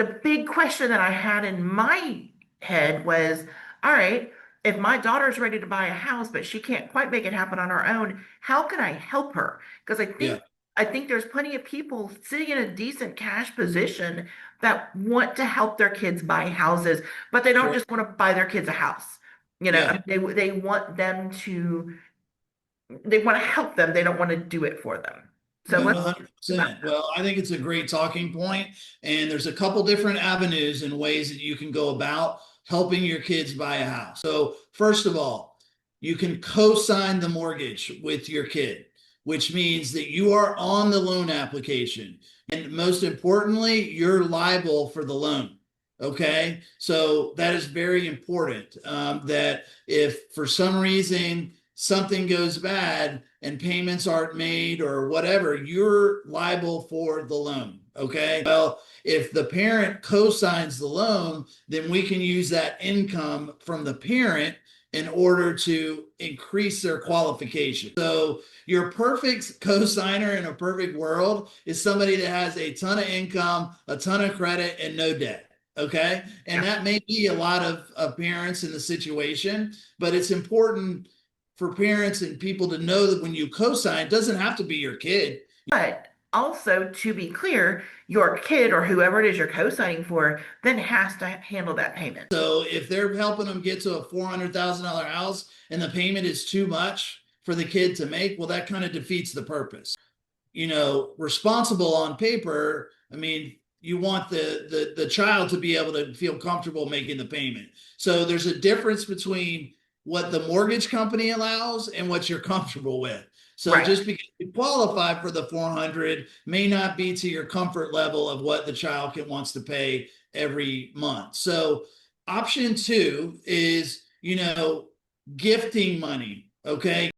the big question that I had in my head was, all right, if my daughter's ready to buy a house, but she can't quite make it happen on her own, how can I help her? Because Yeah, I think there's plenty of people sitting in a decent cash position that want to help their kids buy houses, but they don't sure. just want to buy their kids a house. I Yeah. mean, they want them to they want to help them. They don't want to do it for them. So No, let's talk about 100%. Well, I think it's a great talking point, and there's a couple different avenues and ways that you can go about helping your kids buy a house. So, first of all, you can co-sign the mortgage with your kid, which means that you are on the loan application. And most importantly, you're liable for the loan. Okay. So that is very important, that if for some reason something goes bad and payments aren't made or whatever, you're liable for the loan. Okay. Well, if the parent co-signs the loan, then we can use that income from the parent in order to increase their qualification. So your perfect co-signer in a perfect world is somebody that has a ton of income, a ton of credit, and no debt. Okay. And yeah. that may be a lot of parents in the situation, but it's important for parents and people to know that when you co-sign, it doesn't have to be your kid. But also, to be clear, your kid or whoever it is you're co-signing for then has to handle that payment. So if they're helping them get to a $400,000 house and the payment is too much for the kid to make, well, that kind of defeats the purpose. Responsible on paper, I mean, you want the child to be able to feel comfortable making the payment. So there's a difference between what the mortgage company allows and what you're comfortable with. So Right. just because you qualify for the 400 may not be to your comfort level of what the child wants to pay every month. So option two is, gifting money. Okay.